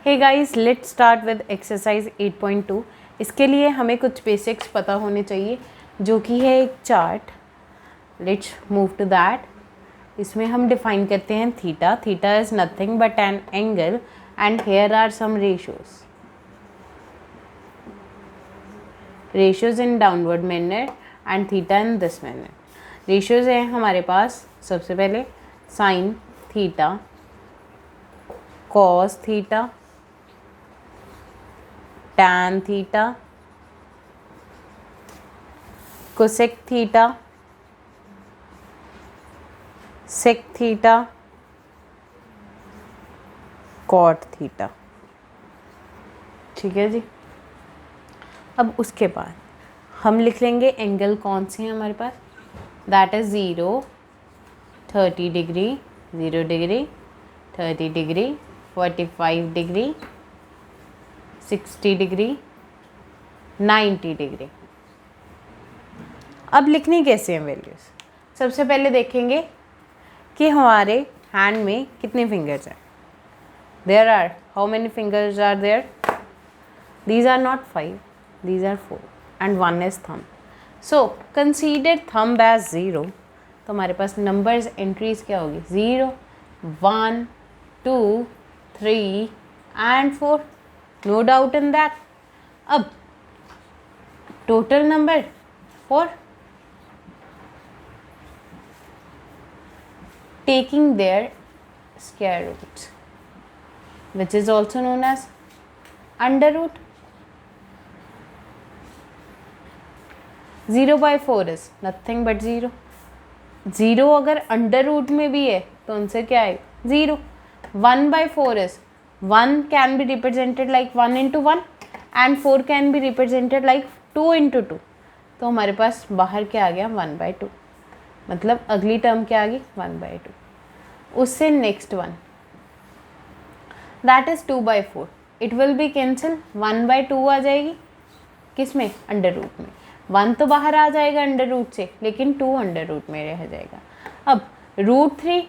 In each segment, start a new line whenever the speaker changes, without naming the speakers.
Hey guys, let's start with exercise 8.2। इसके लिए हमें कुछ बेसिक्स पता होने चाहिए, जो कि है एक chart. Let's move to that. इसमें हम डिफाइन करते हैं theta. Theta is nothing but an angle and here are some ratios in downward manner and theta in this manner. Ratios हैं हमारे पास, सबसे पहले sine theta, cos theta, tan theta, cosec theta, sec theta, cot theta. ठीक है जी। अब उसके बाद हम लिख लेंगे एंगल कौन से हैं हमारे पास। That is 0, 30 degree, 0 degree, 30 degree, 45 degree, 60 degree, 90 degree. अब लिखनी कैसे हैं वैल्यूज़। सबसे पहले देखेंगे कि हमारे हैंड में कितने फिंगर्स हैं। There are how many fingers are there? These are not 5, these are 4 and 1 is thumb. So consider thumb as 0। तो हमारे पास नंबर्स एंट्रीज क्या होगी? 0, 1, 2, 3 and 4। No doubt in that. अब total number 4, taking their square roots, which is also known as under root. 0/4 is nothing but 0. 0 अगर under root में भी है तो आंसर क्या आएगा? 0. 1/4 is 1 can be represented like 1 into 1 and 4 can be represented like 2 into 2. तो हमारे पास बाहर क्या आ गया? 1/2। मतलब अगली टर्म क्या आ गई? 1/2। उससे next one, that is 2/4। It will be cancel. 1/2 आ जाएगी किस में? अंडर रूट में। 1 तो बाहर आ जाएगा अंडर रूट से, लेकिन 2 अंडर रूट में रह जाएगा। अब √3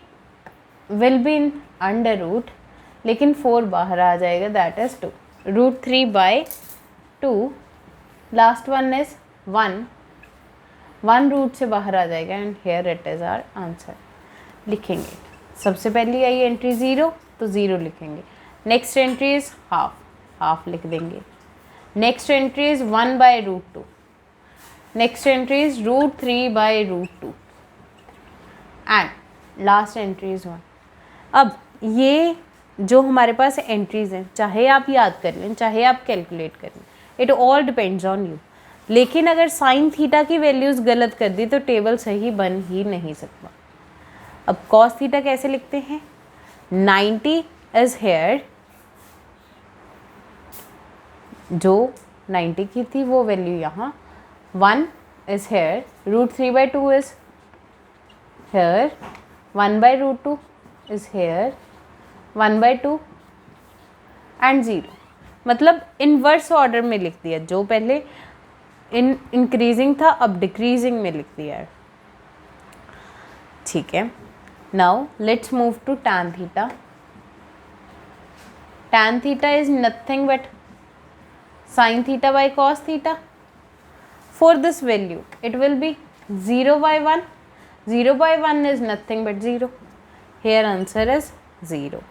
will be in under root, लेकिन 4 बाहर आ जाएगा, that is 2। √3/2। Last one is 1 root से बाहर आ जाएगा and here it is our answer. लिखेंगे सबसे पहली आई एंट्री 0, तो 0 लिखेंगे। नेक्स्ट एंट्री इज हाफ लिख देंगे। Next entry is 1/√2। Next entry is √3/√2 and last entry is 1। अब ये जो हमारे पास एंट्रीज हैं, चाहे आप याद कर लें, चाहे आप कैलकुलेट कर लें, it all depends on you. लेकिन अगर साइन थीटा की वैल्यूज़ गलत कर दी तो टेबल सही बन ही नहीं सकता। अब कॉस थीटा कैसे लिखते हैं? 90 इज हेयर, जो 90 की थी वो वैल्यू यहाँ। 1 is here, √3/2 is here, 1/√2 is here, 1/2 and 0। मतलब इनवर्स ऑर्डर में लिख दिया। जो पहले इंक्रीजिंग था अब डिक्रीजिंग में लिख दिया है। ठीक है। Now let's move to tan theta. Tan theta is nothing but sin theta by cos theta. For this value, it will be 0/1. 0/1 is nothing but 0. Here answer is 0.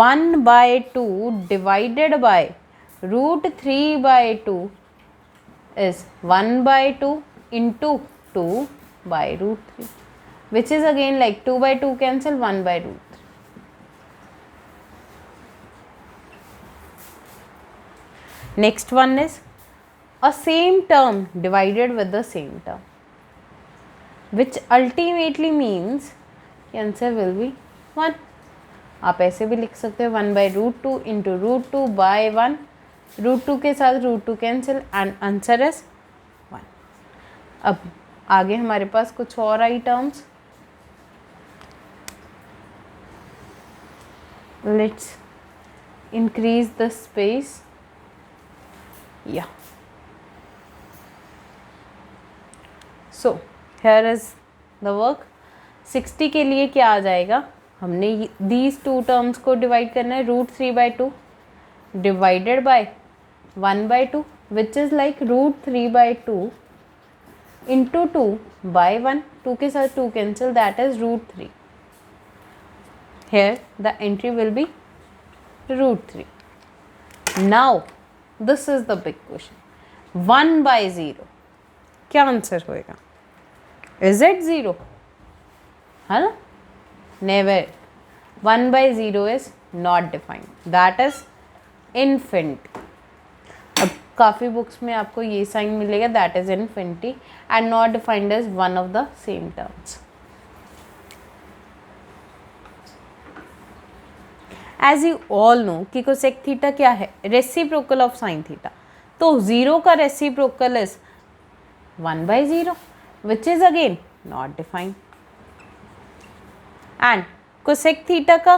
1/2 divided by √3/2 is 1/2 into 2/√3. which is again like 2/2 cancel, 1/√3. Next one is a same term divided with the same term, which ultimately means answer will be 1. आप ऐसे भी लिख सकते हो 1/√2 into √2/1, √2 के साथ √2 cancel and answer is 1. अब आगे हमारे पास कुछ और आई terms. Let's increase the space. Yeah. So here is the work. 60 के लिए क्या आ जाएगा? हमने these two terms को डिवाइड करना है। √3/2 divided by 1/2, which is like √3/2 into 2 by 1. 2 के साथ 2 cancel, that is √3. Here the entry will be √3. Now this is the big question. 1/0 क्या आंसर होएगा? Is it 0? है ना? Never. 1/0 is not defined. That is infinity. अब काफ़ी books में आपको ये साइन मिलेगा, that is infinity and not defined as one of the same terms. As you all know कि कोसेक थीटा क्या है? Reciprocal of sine theta. तो 0 का reciprocal is 1/0 which is again not defined. And cosec theta का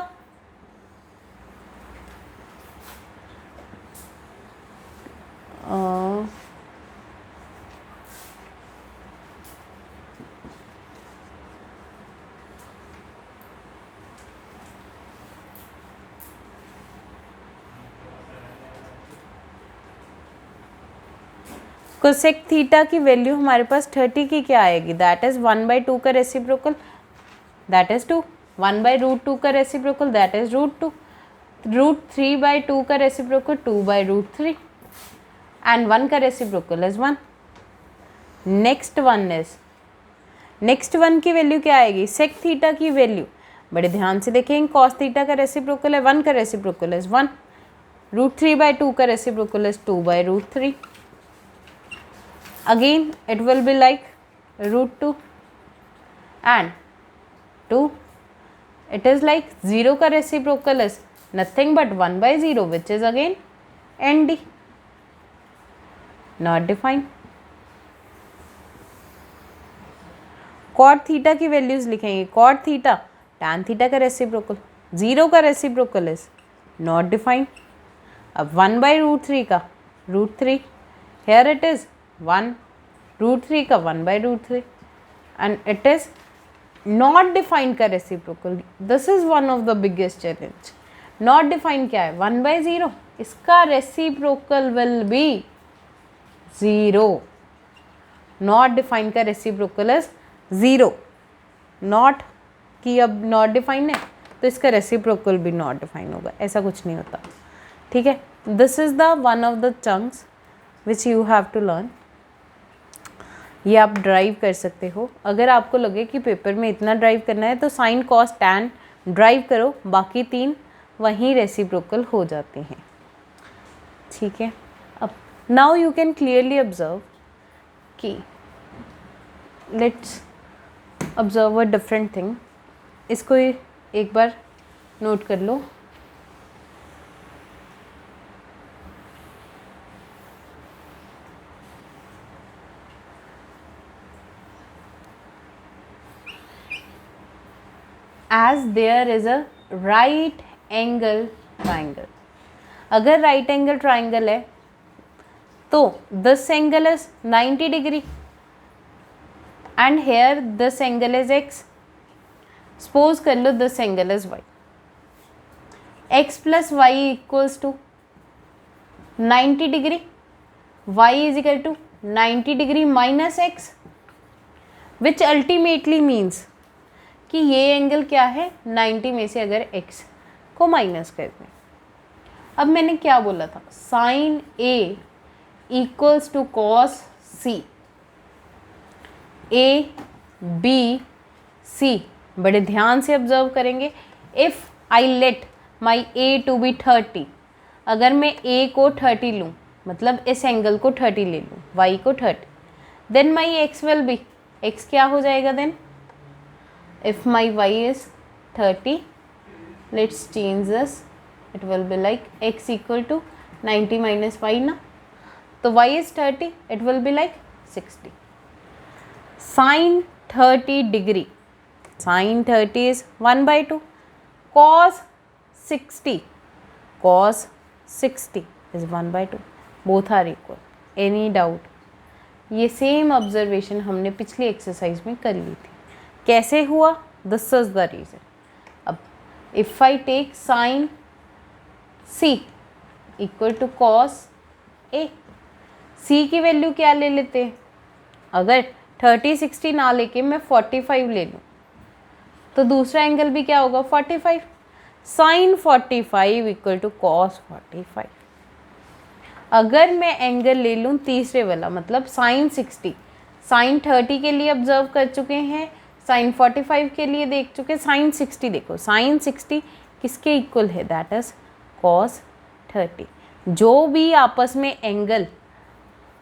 cosec theta की value हमारे पास 30 की क्या आएगी? दैट इज 1/2 का रेसिप्रोकल, दैट इज 2. 1/√2 का रेसिप्रोकल, दैट इज √2. √3/2 का रेसिप्रोकल 2/√3 एंड 1 का रेसिप्रोकल इज 1. नेक्स्ट वन की वैल्यू क्या आएगी? सेक थीटा की वैल्यू बड़े ध्यान से देखेंगे. कॉस थीटा का रेसिप्रोकल है 1 का रेसिप्रोकल इज 1. √3/2 का reciprocal is 2/√3. Again it will be like √2 and 2. It is like 0 का reciprocal is nothing but 1/0 which is again ND. Not defined. cot theta की वैल्यूज लिखेंगे. cot थीटा tan थीटा का reciprocal, 0 का reciprocal is not defined. अब 1/√3 का √3, here it is 1. √3 का 1/√3 and it is not defined का reciprocal. This is one of the biggest challenge. Not defined क्या है? 1/0. इसका reciprocal will be 0. Not defined का रेसिप्रोकल इज 0. नॉट कि अब नॉट डिफाइंड है तो इसका रेसिप्रोकल भी नॉट डिफाइंड होगा, ऐसा कुछ नहीं होता. ठीक है, this is the one of the chunks which you have to learn. ये आप ड्राइव कर सकते हो. अगर आपको लगे कि पेपर में इतना ड्राइव करना है तो साइन कॉस टैन ड्राइव करो, बाकी 3 वहीं रेसिप्रोकल हो जाते हैं. ठीक है, अब now you can clearly observe कि let's observe a different thing. इसको एक बार नोट कर लो. as there is a right angle triangle. अगर right angle triangle है तो this angle is 90 degree and here this angle is x. Suppose कर लो this angle is y. x plus y equals to 90 degree. y is equal to 90 degree minus x, which ultimately means कि ये angle क्या है? 90 में से अगर x को minus कर दें. अब मैंने क्या बोला था? Sine a equals to cos c. a b c बड़े ध्यान से ऑब्जर्व करेंगे. If I let my a to be 30, अगर मैं a को 30 लूँ, मतलब इस एंगल को 30 ले लूँ, y को 30, then my x will be, x क्या हो जाएगा then? If my y is 30, let's change this. It will be like x equal to 90 minus y ना. तो y is 30, it will be like 60. Sin 30 degree. Sin 30 is 1/2. Cos 60. Cos 60 is 1/2. Both are equal. Any doubt? ये same observation हमने पिछली exercise में कर ली थी. कैसे हुआ? This is the reason. अब if I take sine c equal to cos A. C की वैल्यू क्या ले लेते हैं, अगर 30 60 ना लेके मैं 45 ले लूँ तो दूसरा एंगल भी क्या होगा 45। Sine 45 equal to cos 45। अगर मैं एंगल ले लूँ तीसरे वाला, मतलब साइन 60, साइन 30 के लिए ऑब्जर्व कर चुके हैं, साइन 45 के लिए देख चुके, साइन 60 देखो, साइन 60 किसके इक्वल है, दैट इज कॉस 30। जो भी आपस में एंगल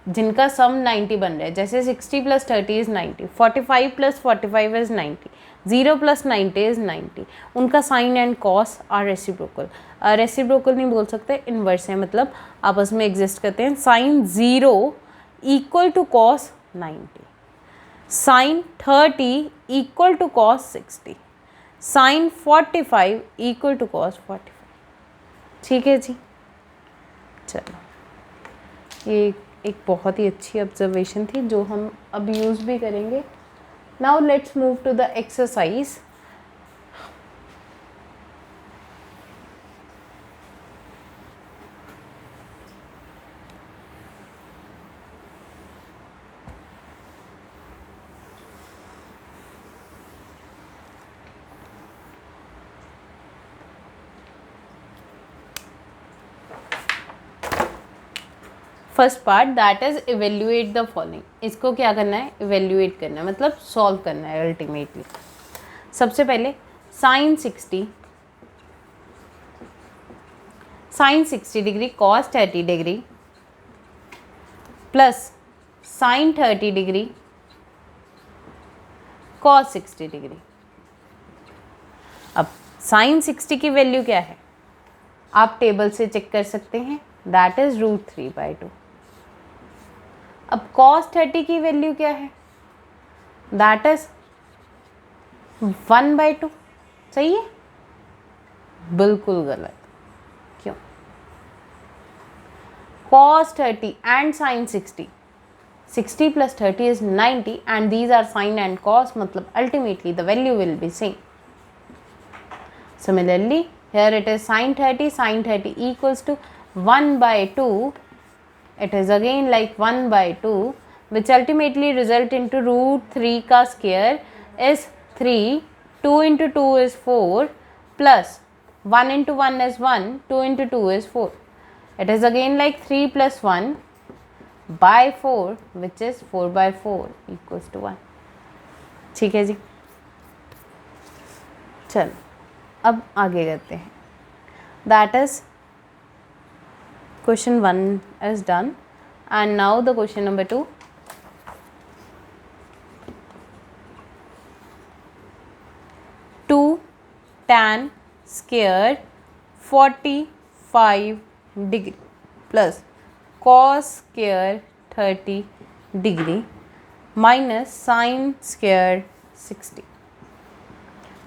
जिनका सम 90 बन रहा है, जैसे 60 प्लस 30 इज़ 90, 45 प्लस 45 इज़ 90, 0 प्लस 90 इज़ 90, उनका sine and cos are reciprocal. Reciprocal नहीं बोल सकते, इन्वर्स है, मतलब आपस में एग्जिस्ट करते हैं। Sine 0 equal to cos 90, sine 30 equal to cos 60, sine 45 equal to cos 45। ठीक है जी, चलो ये एक बहुत ही अच्छी ऑब्जर्वेशन थी जो हम अब यूज़ भी करेंगे। Now let's move to the exercise. First part that is evaluate the following. इसको क्या करना है, इवेल्युएट करना है, मतलब सॉल्व करना है अल्टीमेटली। सबसे पहले sine 60 degree cos 30 degree plus sine 30 degree cos 60 degree. अब साइन 60 की वैल्यू क्या है, आप टेबल से चेक कर सकते हैं, दैट इज √3/2। अब cos 30 की वैल्यू क्या है, दैट इज 1/2। सही है, बिल्कुल गलत। क्यों, cos 30 and sin 60, 60 plus 30 is 90 and these are sin and cos, मतलब ultimately the value will be same. Similarly here it is sin 30 equals to 1/2. It is again like 1/2, which ultimately result into √3 का square is 3, 2 into 2 is 4, plus 1 into 1 is 1, 2 into 2 is 4. It is again like 3 plus 1 by 4, which is 4/4 equals to 1. ठीक है जी, चलो अब आगे करते हैं। That is question 1 is done and now the question number 2. tan square 45 degree plus cos square 30 degree minus sin square 60।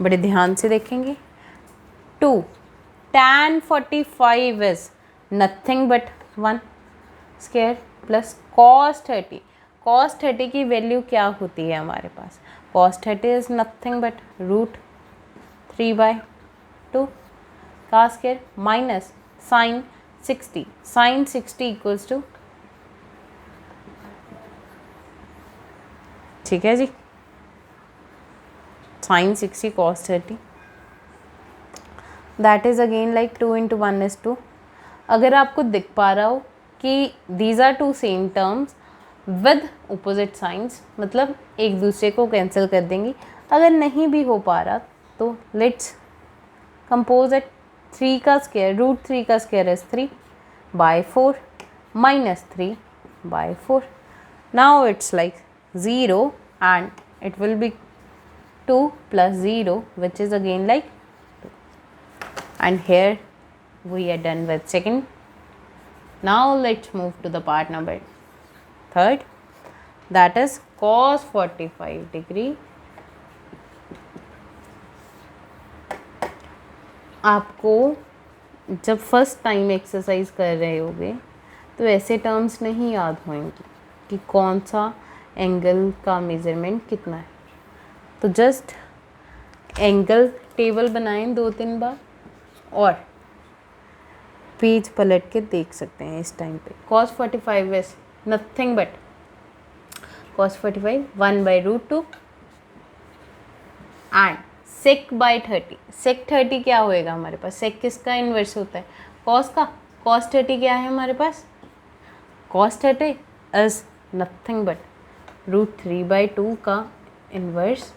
बड़े ध्यान से देखेंगे। 2 tan 45 is nothing but 1 square plus cos 30। cos 30 की वैल्यू क्या होती है हमारे पास, cos 30 is nothing but √3/2 का square minus sin 60। sin 60 equals to, ठीक है जी, sin 60 cos 30, that is again like 2 into 1 is 2। अगर आपको दिख पा रहा हो कि these are two same terms with opposite signs, मतलब एक दूसरे को कैंसिल कर देंगी। अगर नहीं भी हो पा रहा तो लेट्स कंपोज इट। 3 का स्क्वायर, √3 का square is 3/4 minus 3/4। Now it's like 0 and it will be 2 plus 0 which is again like 2, and here we are done with second. Now let's move to the part number 3rd, that is cos 45 degree। आपको जब first time exercise कर रहे होगे तो ऐसे terms नहीं याद होंगे कि कौन सा एंगल का मेज़रमेंट कितना है, तो जस्ट एंगल टेबल बनाएं 2-3 बार और पेज पलट के देख सकते हैं इस टाइम पे। cos 45 is nothing but cos 45 1/√2 and sec by 30। sec 30 क्या होएगा हमारे पास? sec किसका इन्वर्स होता है? cos का। cos 30 क्या है हमारे पास? cos 30 इज नथिंग बट √3/2 का इन्वर्स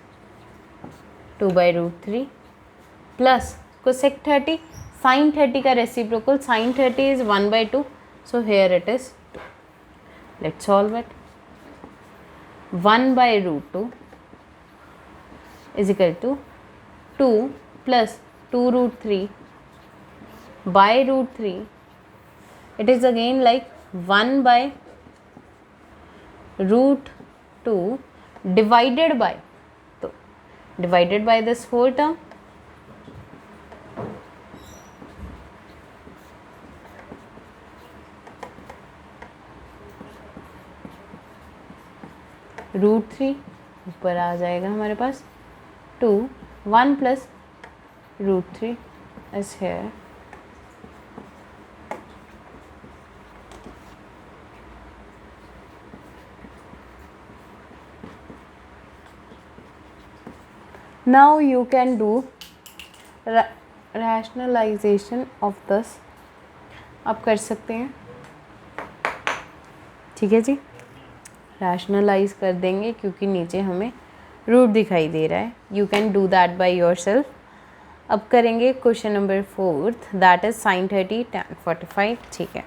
2/√3 प्लस cosec 30 sin 30 का reciprocal sin 30 is 1/2, so here it is 2. Let's solve it. 1/√2 is equal to 2 plus 2√3 by √3. It is again like 1/√2 divided by, so divided by this whole term, √3 ऊपर आ जाएगा हमारे पास 2 1 plus √3 is here. Now you can do rationalization of this. आप कर सकते हैं, ठीक है जी। Rationalise कर देंगे क्योंकि नीचे हमें रूट दिखाई दे रहा है। You can do that by your self. अब करेंगे question number 4, that is sin 30 tan 45, ठीक है।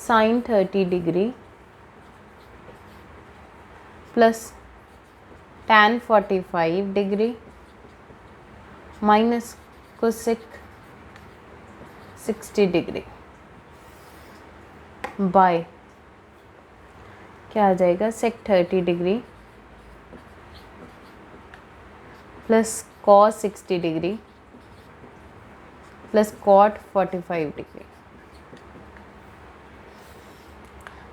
sin 30 degree plus tan 45 degree minus cosec 60 degree by क्या आ जाएगा? sec 30 degree plus cos 60 degree plus cot 45 degree.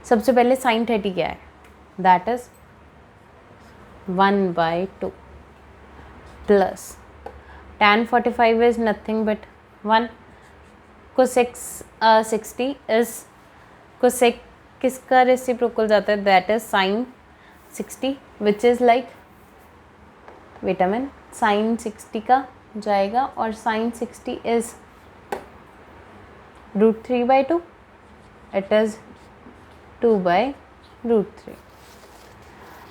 सबसे पहले sin 30 क्या है? That is 1/2 plus tan 45 is nothing but 1, cosec 60 is cosec किसका रेसिप्रोकल जाता है? That is sin 60 which is like, wait a minute, sin 60 का जाएगा और sin 60 is √3/2, it is 2/√3.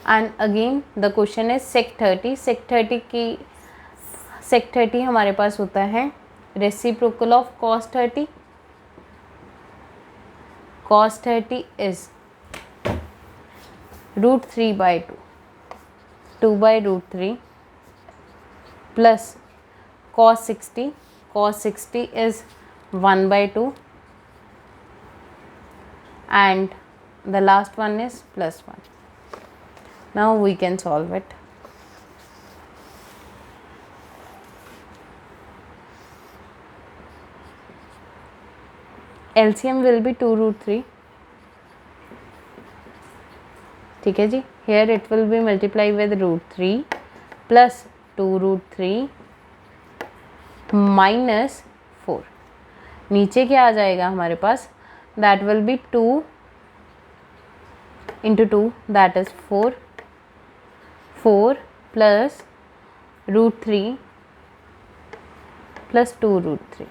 And again the question is sec 30. sec 30 हमारे पास होता है reciprocal of cos 30. cos 30 is √3/2, 2/√3 plus cos 60. cos 60 is 1/2 and the last one is +1. Now we can solve it. LCM will be 2√3, ठीक है जी। Here it will be multiplied with √3 plus 2√3 minus 4. नीचे क्या आ जाएगा हमारे पास? That will be 2 into 2, that is 4. 4 plus √3 plus 2√3.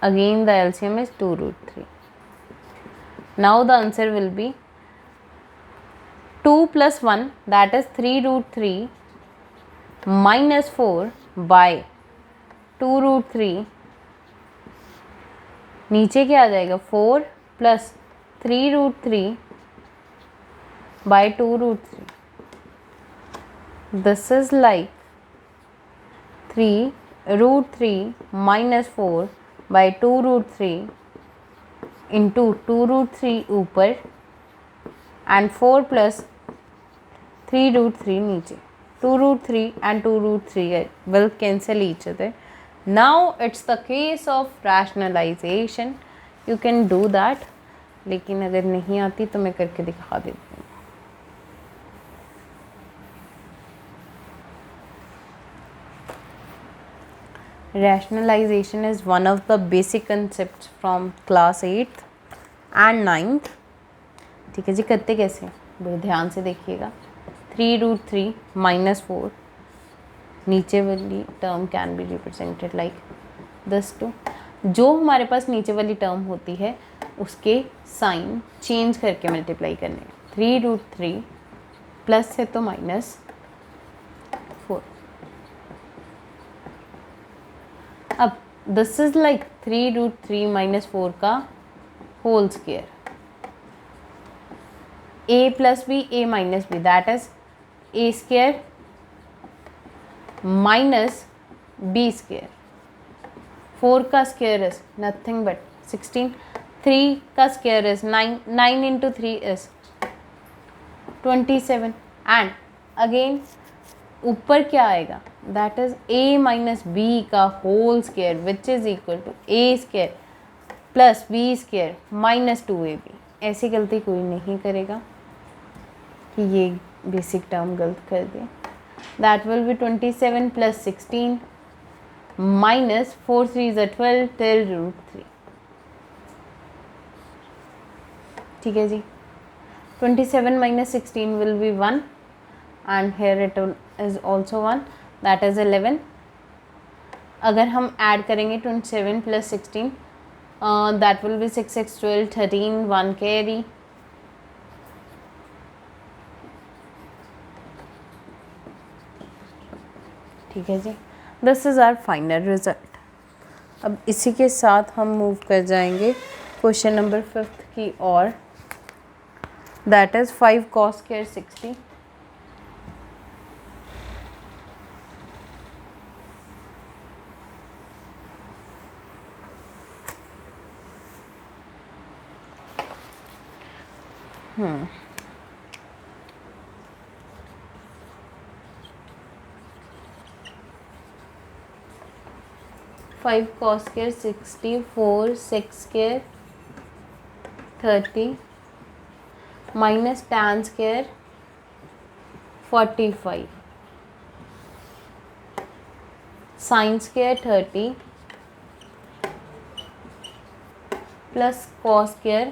Again the LCM is 2√3. Now the answer will be 2 plus 1, that is 3√3 minus 4 by 2√3. नीचे क्या आ जाएगा? 4 plus 3√3 by 2√3. This is like 3√3 minus 4 by 2√3 into 2√3 ऊपर and 4 plus 3√3 नीचे. 2√3 and 2√3 will cancel each other. Now it's the case of rationalisation, you can do that, लेकिन अगर नहीं आती तो मैं करके दिखा देती हूँ. Rationalization is one of the basic concepts from class 8th and 9th. ठीक है जी, करते कैसे बड़े ध्यान से देखिएगा. 3√3 - 4, नीचे वाली term can be represented like this too. जो हमारे पास नीचे वाली टर्म होती है उसके साइन चेंज करके मल्टीप्लाई करने. 3√3 प्लस है तो -4. अब दिस इज लाइक 3√3 - 4 का whole square. a plus b, a minus b, that is a square minus b square. 4 का square is nothing but 16. 3 का square is 9. 9 into 3 is 27. And again ऊपर क्या आएगा, that is a minus b का whole square which is equal to a square plus b square minus 2ab. ऐसी गलती कोई नहीं करेगा कि ये बेसिक टर्म गलत कर दे. That will be 27 + 16 minus 4 3s are 12 till √3. ठीक है जी. 27 - 16 will be 1 and here it is also 1, that is 11. अगर हम ऐड करेंगे 27 + 16, that will be 6 6 12 13, 1 carry. ठीक है जी. This is our final result. अब इसी के साथ हम मूव कर जाएंगे क्वेश्चन नंबर 5 की ओर. That is 5 cos square 60. Five cos square 60, 4 sec square 30 minus tan square 45, sin square 30 plus cos square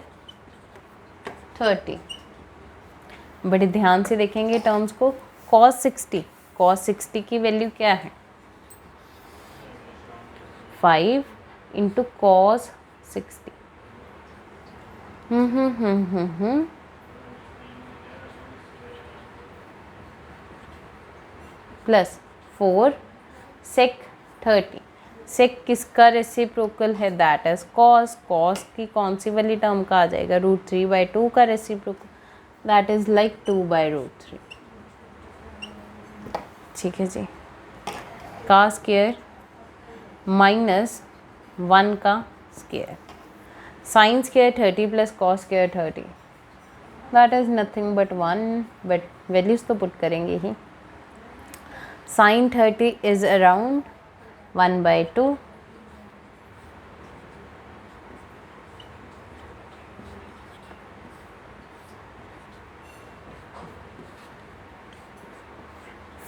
30. बड़े ध्यान से देखेंगे टर्म्स को. cos 60 की वैल्यू क्या है, 5 into cos 60. Plus 4 sec 30. सेक किसका रेसिप्रोकल है, दैट इज cos. cos की कौन सी वाली टर्म का आ जाएगा, √3/2 का रेसिप्रोकल, दैट इज लाइक 2/√3. ठीक है जी. का स्क्वायर -1 का square, sine square 30 plus cos square 30, that is nothing but 1, but values तो पुट करेंगे ही. Sine 30 is around 1/2.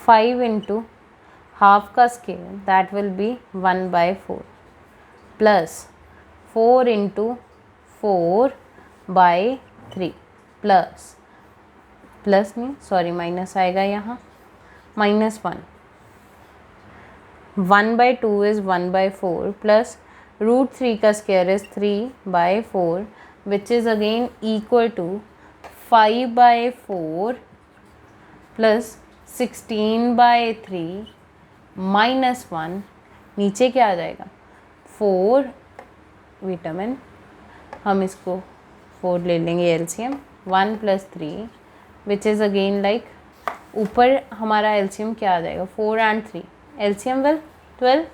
Five into half का square, that will be 1/4 plus 4 into 4/3 plus नहीं sorry minus आएगा यहाँ, -1. 1/2 इज 1/4 प्लस √3 का square is 3/4 which is again equal to 5/4 plus 16/3 -1. नीचे क्या आ जाएगा, 4 विटामिन, हम इसको 4 ले लेंगे LCM, 1 + 3 which is again like, ऊपर हमारा एलसीएम क्या आ जाएगा, 4 and 3, LCM will 12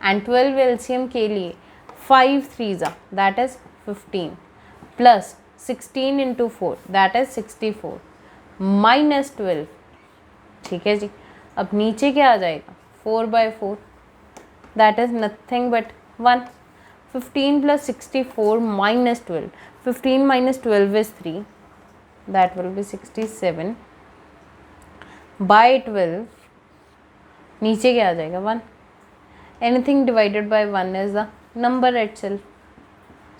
and 12 LCM के लिए 5 3s that is 15 plus 16 into 4 that is 64 -12. ठीक है जी. अब नीचे क्या आ जाएगा, 4/4 that is nothing but 1. 15 plus 64 minus 12. 15 minus 12 is 3. That will be 67. By 12, नीचे क्या आ जाएगा 1. Anything divided by 1 is the number itself.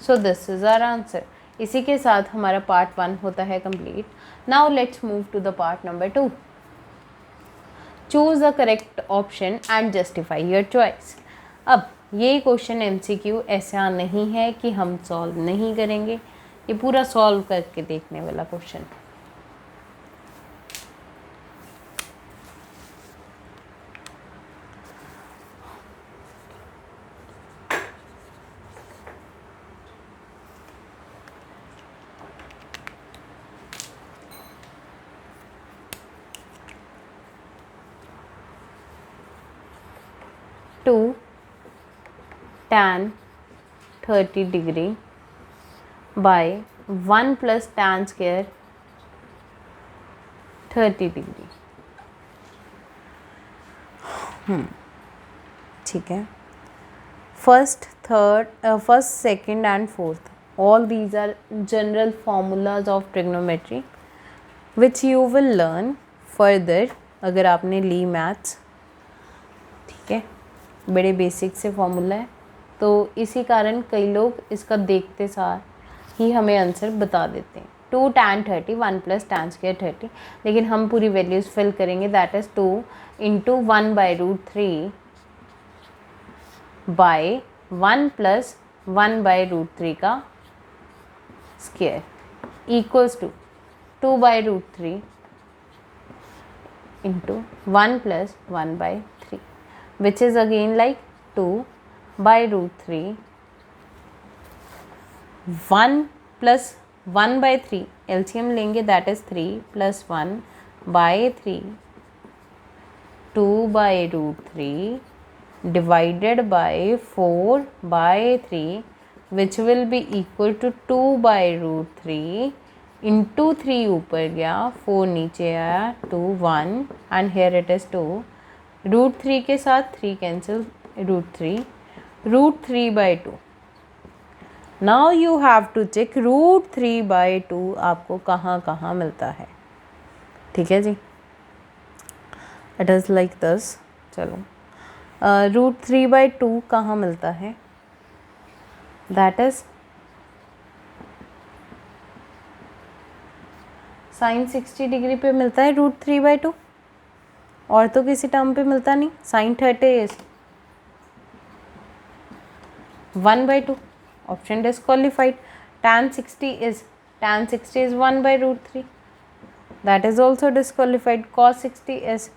So this is our answer. इसी के साथ हमारा पार्ट 1 होता है complete. Now let's move to the part number 2. Choose the correct option and justify your choice. अब ये क्वेश्चन MCQ ऐसा नहीं है कि हम सॉल्व नहीं करेंगे, ये पूरा सॉल्व करके देखने वाला question. Two tan 30 degree by 1 plus tan square 30 degree. ठीक है. First, second and fourth, all these are general formulas of trigonometry which you will learn further अगर आपने ली मैथ्स. ठीक है, बड़े बेसिक से फॉर्मूला है, तो इसी कारण कई लोग इसका देखते सार ही हमें आंसर बता देते हैं. 2 tan 30 1 प्लस tan स्क्वायर 30, लेकिन हम पूरी वैल्यूज़ फिल करेंगे. That is 2 into 1 by root 3 by 1 plus 1 by root 3 का square equals to 2 by root 3 into 1 plus 1 by 3, which is again like 2 by root 3 1 plus 1 by 3 LCM लेंगे, that is 3 plus 1 by 3 2 by root 3 divided by 4 by 3 which will be equal to 2 by root 3 into 3 ऊपर गया, 4 नीचे आया, 2 1 and here it is 2. Root 3 के साथ 3 cancel, root 3 by 2. Now you have to check root 3 by 2 आपको कहाँ कहाँ मिलता है. ठीक है जी, इट इज़ लाइक दिस. चलो, रूट 3 by 2 कहाँ मिलता है? दैट इज़ साइन 60 डिग्री पे मिलता है रूट 3 by 2, और तो किसी टर्म पे मिलता नहीं. Sine 30 is 1 by 2, option disqualified. tan 60 is 1 by root 3, that is also disqualified. cos 60 is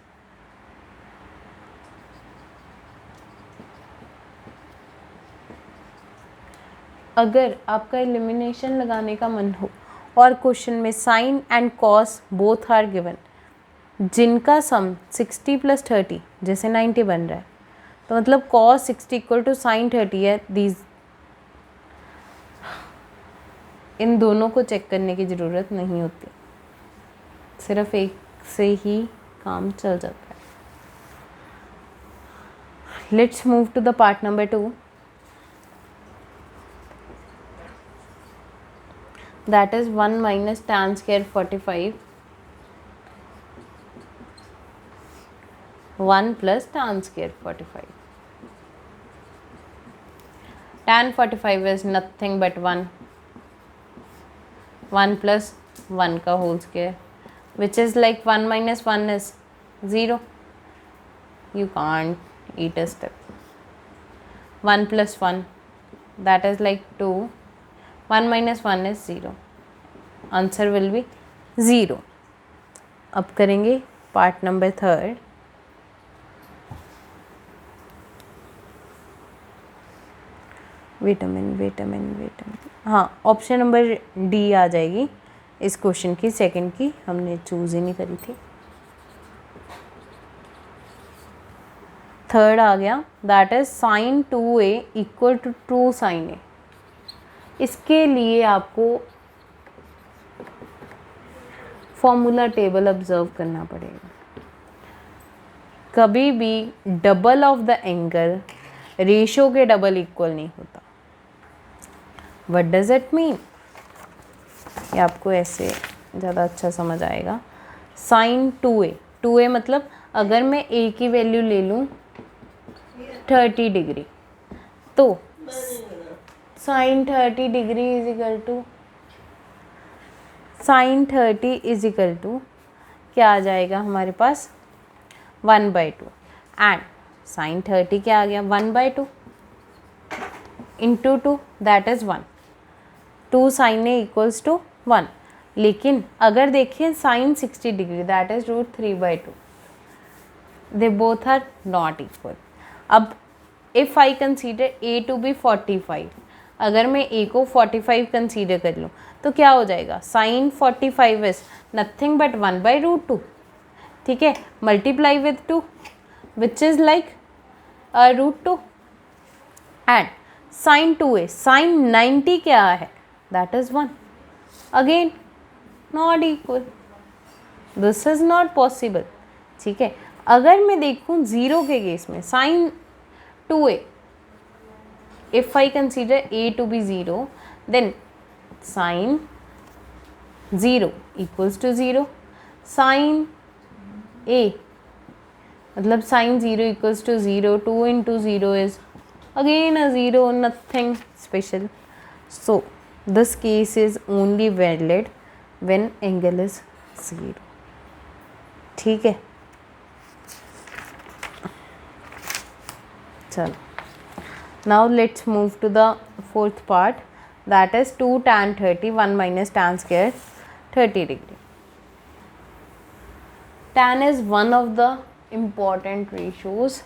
अगर आपका एलिमिनेशन लगाने का मन हो और क्वेश्चन में sine and cos both are given, जिनका सम 60 प्लस 30 जैसे 90 बन रहा है, तो मतलब cos 60 इक्वल टू साइन 30 है. इन दोनों को चेक करने की ज़रूरत नहीं होती, सिर्फ एक से ही काम चल जाता है. Let's move to the part number 2. That is 1 minus tan square 45 1 plus tan square 45. tan 45 is nothing but 1 plus 1 का whole square, which is like 1 minus 1 is 0. You can't eat a step. 1 plus 1, that is like 2. 1 minus 1 is 0. Answer will be 0. अब करेंगे part number 3. Wait a minute. हाँ, option number D आ जाएगी इस question की. Second की हमने choose ही नहीं करी थी. थर्ड आ गया, that is sine 2a equal to 2 sine a. इसके लिए आपको फॉर्मूला टेबल ऑब्जर्व करना पड़ेगा. कभी भी double of the angle ratio के डबल इक्वल नहीं होता। What does it mean? ये आपको ऐसे ज़्यादा अच्छा समझ आएगा। साइन 2a मतलब अगर मैं a की वैल्यू ले लूँ 30 डिग्री, तो sine 30 degree is equal to क्या आ जाएगा हमारे पास 1/2 एंड साइन 30 क्या आ गया 1/2 into 2 that is 1। 2 sine A equals to 1। लेकिन अगर देखें sine 60 degree that is √3/2, they both are not equal. अब if I consider A to be 45, अगर मैं ए को 45 कंसीडर कर लूँ तो क्या हो जाएगा, साइन 45 इज नथिंग बट 1/√2, ठीक है, multiply with 2 which is like √2 and sine 2a sine 90 क्या है that is 1, again not equal, this is not possible. ठीक है, अगर मैं देखूँ 0 के केस में साइन 2a, if I consider a to be 0 then sin 0 equals to 0, sin a मतलब sin 0 equals to 0, 2 into 0 is again a 0, nothing special. So this case is only valid when angle is 0. ठीक है, चलो now let's move to the fourth part, that is 2 tan 30 1 minus tan square 30 degree. Tan is one of the important ratios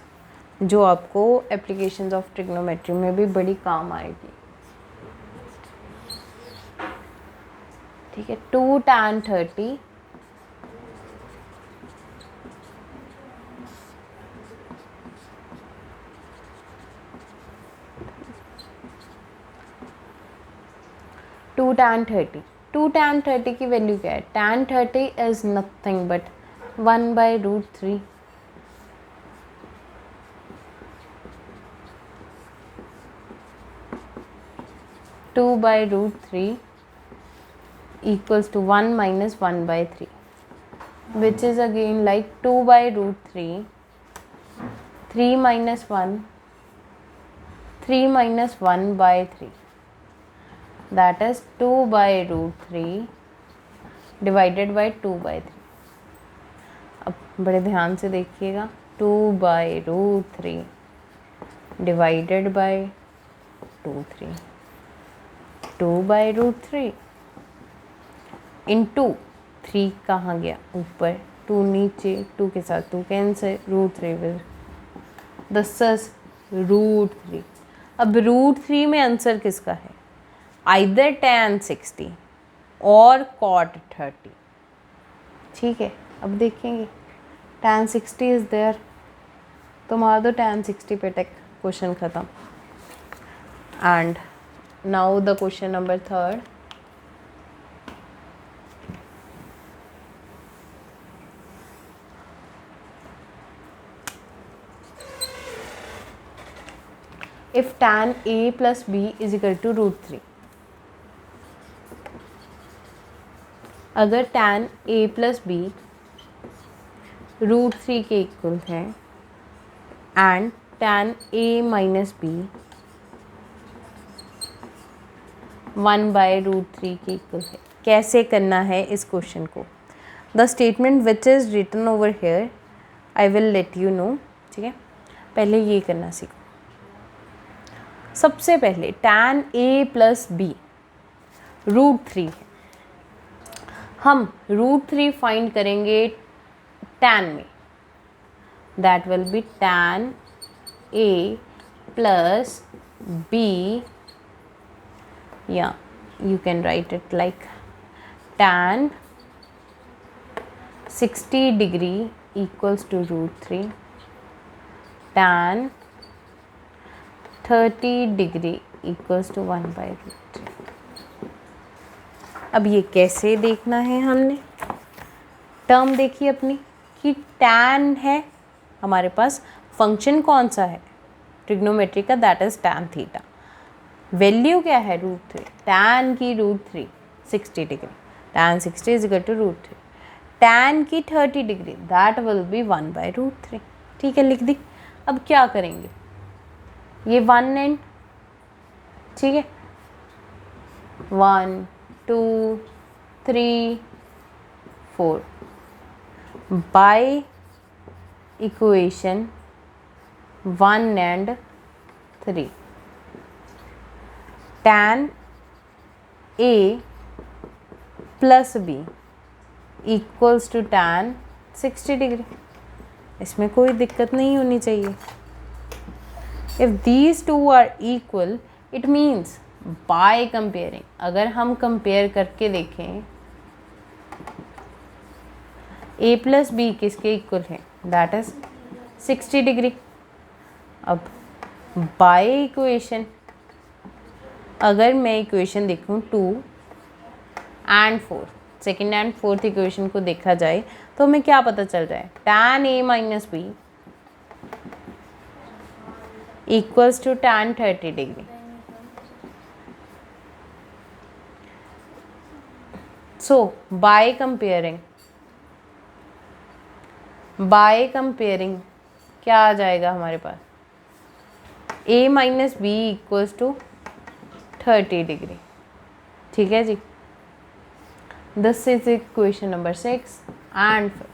जो आपको applications of trigonometry में भी बड़ी काम आएगी। ठीक है, 2 tan 30 2 tan 30, 2 tan 30 की वैल्यू क्या है, tan 30 is nothing but 1/√3, (2/√3) equals to 1 minus 1/3, which is again like 2/√3, 3 minus 1, 3 minus 1/3, that is 2/√3 divided by 2/3. अब बड़े ध्यान से देखिएगा, 2/√3 divided by 2/3, 2/√3 into 3 कहाँ गया ऊपर, 2 नीचे, 2 के साथ 2 कैंसिल, √3 will this is √3। अब √3 में आंसर किसका है, either tan 60 और cot 30। ठीक है, अब देखेंगे tan 60 इज देयर, तो मार दो tan 60 पे टेक, क्वेश्चन ख़त्म। And now the question number 3rd, if tan a plus b is equal to √3, अगर tan a plus b √3 के इक्वल है and tan a minus b 1/√3 के इक्वल है, कैसे करना है इस क्वेश्चन को, the statement which is written over here I will let you know. ठीक है, पहले ये करना सीखो। सबसे पहले tan a plus b √3 है, हम √3 फाइंड करेंगे tan में, that will B tan a plus b, या you can write it like tan 60 degree equals to √3, tan 30 degree equals to 1/√3। अब ये कैसे देखना है, हमने टर्म देखी अपनी कि tan है हमारे पास, फंक्शन कौन सा है ट्रिग्नोमेट्री का, that is tan theta. Value क्या है √3, tan की √3 60 degree, tan 60 is equal to √3। tan की 30 डिग्री दैट विल बी 1/√3। ठीक है, लिख दी। अब क्या करेंगे, ये 1 एंड, ठीक है, 1 2 3 4 by equation 1 and 3 tan A plus B equals to tan 60 degree. इसमें कोई दिक्कत नहीं होनी चाहिए। If these two are equal it means by comparing, अगर हम कंपेयर करके देखें A प्लस बी किसके इक्वल है, दैट इज 60 डिग्री। अब बाय इक्वेशन, अगर मैं इक्वेशन देखूं 2 and 4, second and fourth equation को देखा जाए तो हमें क्या पता चल रहा है, tan A minus B equals to tan 30 degree. So by comparing क्या आ जाएगा हमारे पास, A minus B equals to 30 degree. ठीक है जी, this is equation number 6 and 5।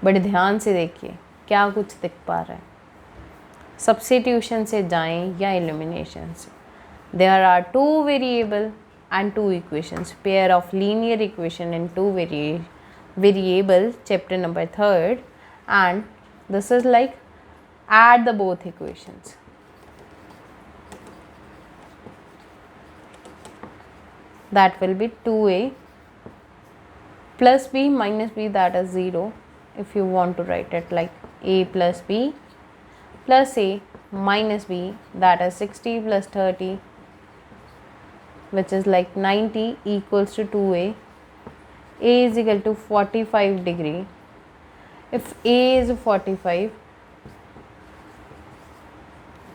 बड़े ध्यान से देखिए क्या कुछ दिख पा रहा है। सब्स्टिट्यूशन से जाएं या एलिमिनेशन से। There are 2 variable and 2 equations, pair of linear equation and 2 variable, chapter number 3rd, and this is like add the both equations. That will be 2a plus b minus b, that is 0. If you want to write it like a plus b plus a minus b, that is 60 plus 30, which is like 90 equals to 2a. A is equal to 45 degree. If A is 45,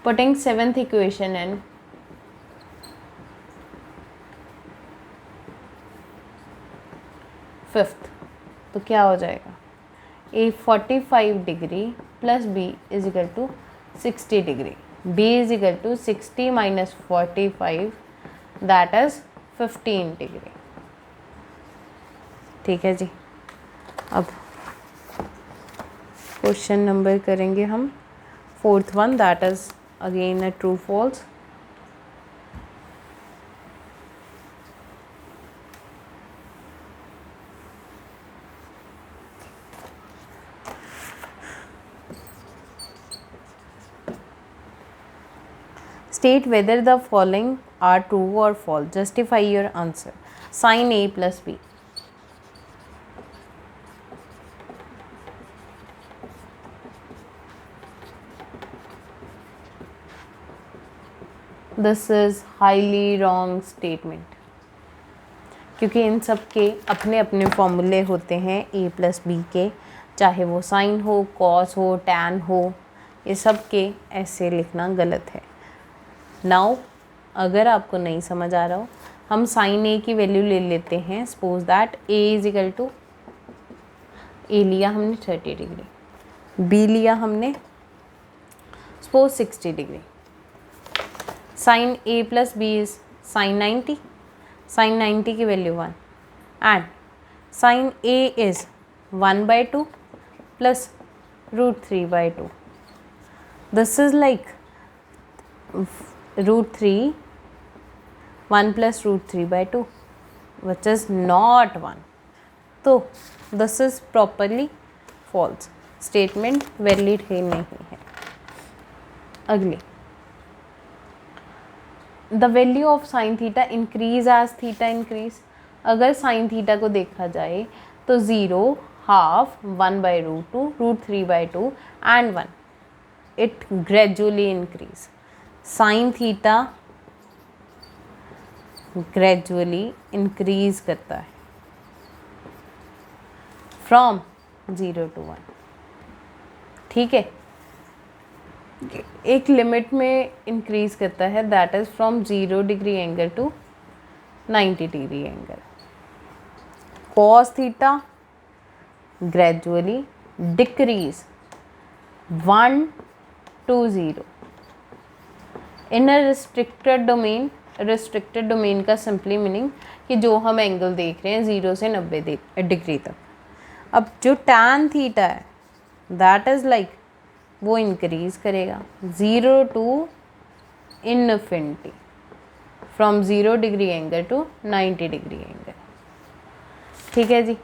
putting 7th equation in, fifth, तो क्या हो जाएगा, A 45 degree plus B is equal to 60 degree. B is equal to 60 minus 45, that is 15 degree. ठीक है जी, अब question number करेंगे हम 4th one, that is again a true false. State whether the following are true or false. Justify your answer. Sin A plus B. This is highly wrong statement. क्योंकि इन सब के अपने अपने फॉर्मूले होते हैं A प्लस बी के, चाहे वो साइन हो, कॉस हो, टैन हो, ये सब के ऐसे लिखना गलत है। नाउ अगर आपको नहीं समझ आ रहा हो, हम साइन ए की वैल्यू ले लेते हैं। Suppose that A is equal to, A लिया हमने 30 डिग्री, बी लिया हमने suppose 60 degree. Sine A plus B is sine 90, sine 90 की वैल्यू 1 and sine A is 1/2 plus √3/2। This is like √3 1 plus √3/2 which is not 1. तो this is properly false statement, valid है नहीं है। अगली, the value of sin theta increase as theta increase। अगर sin theta को देखा जाए तो 0, half, 1/√2, √3/2 and 1, it gradually increase। Sine theta gradually increase करता है फ्रॉम 0 to 1। ठीक है, एक लिमिट में इंक्रीज करता है, that is from 0 degree angle to 90 degree angle. cos theta gradually decrease 1 to 0 in a restricted domain. restricted domain का simply meaning कि जो हम एंगल देख रहे हैं 0 से 90 डिग्री तक. अब जो tan थीटा है दैट इज़ लाइक वो इंक्रीज करेगा 0 to infinity from 0 degree angle to 90 degree angle. ठीक है जी.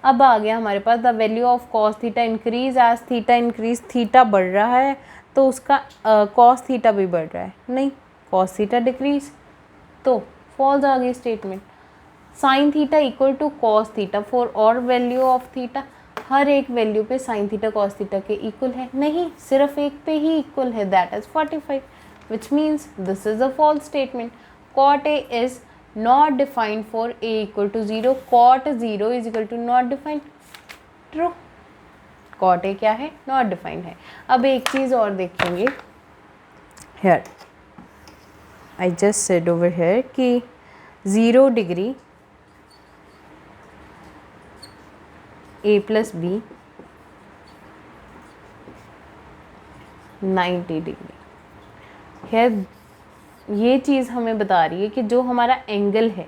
अब आ गया हमारे पास the value of cos theta increase as theta increase. Theta बढ़ रहा है तो उसका कॉस थीटा भी बढ़ रहा है. नहीं, कॉस थीटा डिक्रीज तो फॉल्स आ गई statement. Sine theta equal to cos theta for और वैल्यू ऑफ थीटा. हर एक वैल्यू पे साइन थीटा कॉस थीटा के इक्वल है? नहीं, सिर्फ एक पे ही इक्वल है, that is 45, which means this is a false statement. Cot A is not defined for a equal to 0. cot 0 is equal to not defined. True. cot a क्या है? not defined है. अब एक चीज़ और देखेंगे. here I just said over here कि 0 degree a plus b 90 degree. here ये चीज़ हमें बता रही है कि जो हमारा एंगल है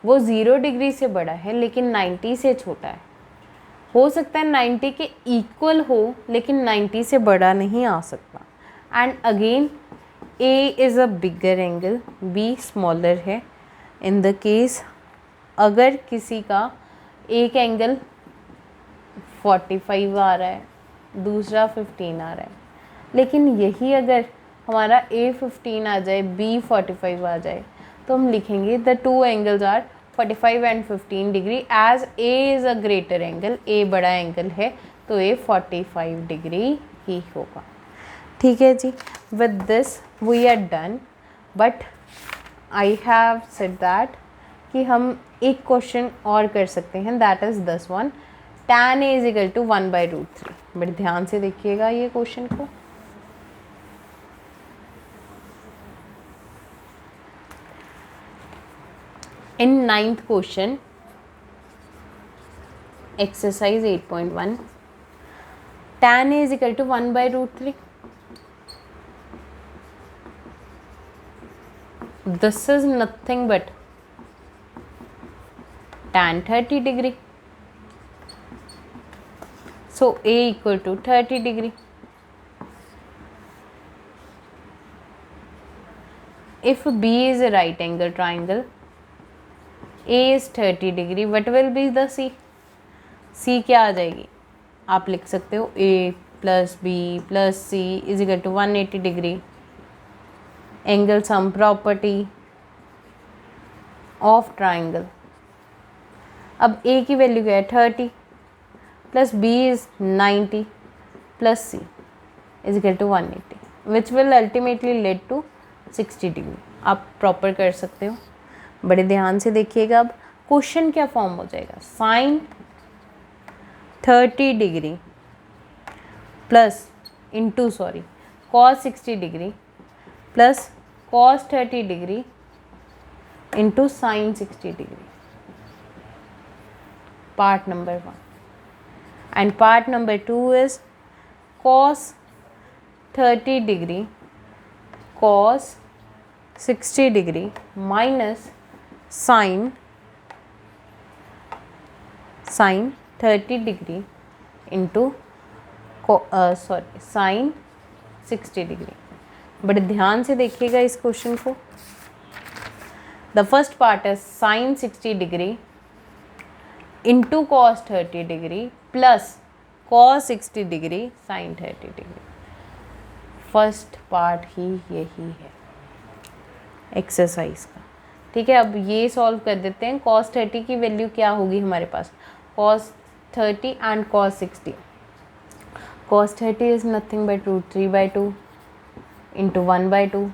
वो 0 डिग्री से बड़ा है लेकिन 90 से छोटा है. हो सकता है 90 के इक्वल हो लेकिन 90 से बड़ा नहीं आ सकता. And again A is a bigger angle, B smaller है. इन द केस अगर किसी का एक एंगल 45 आ रहा है, दूसरा 15 आ रहा है, लेकिन यही अगर हमारा A 15 आ जाए, B 45 आ जाए, तो हम लिखेंगे the two angles are 45 and 15 degree as A is a greater angle. A बड़ा एंगल है तो A 45 डिग्री ही होगा. ठीक है जी. With this we are done. But I have said that कि हम एक क्वेश्चन और कर सकते हैं, that is this one. tan A is equal to 1/√3. बड़े ध्यान से देखिएगा ये क्वेश्चन को. In 9th question, exercise 8.1, tan A is equal to 1/√3. This is nothing but tan 30 degree. So A equal to 30 degree. If B is a right angle triangle, A is 30 degree, what will be the C? C क्या आ जाएगी? आप लिख सकते हो A plus B plus C is equal to 180 degree. Angle sum property of triangle. अब A की value क्या है? 30 plus B is 90 plus C is equal to 180 which will ultimately lead to 60 degree. आप प्रॉपर कर सकते हो. बड़े ध्यान से देखिएगा. अब क्वेश्चन क्या फॉर्म हो जाएगा? Sine 30 degree plus into cos 60 degree plus cos 30 degree into sine 60 degree. Part number 1. And part number 2 is cos 30 degree cos 60 degree minus sine 30 degree into sine 60 degree. बड़े ध्यान से देखिएगा इस क्वेश्चन को. The first part है sine 60 degree into cos 30 degree plus cos 60 degree sine 30 degree. First part ही यही है exercise का. ठीक है. अब ये सॉल्व कर देते हैं. cos 30 की वैल्यू क्या होगी हमारे पास? cos 30 and cos 60. cos 30 is nothing but √3/2 into 1/2.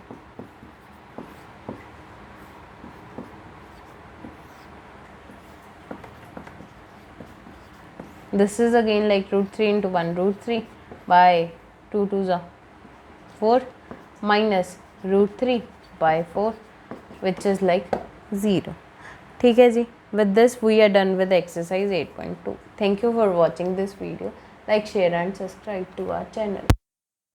This is again like √3 into 1 √3 by 2 2 जा 4 minus √3 by 4 which is like 0. ठीक है जी. With this we are done with exercise 8.2. Thank you for watching this video. Like, share and subscribe to our channel.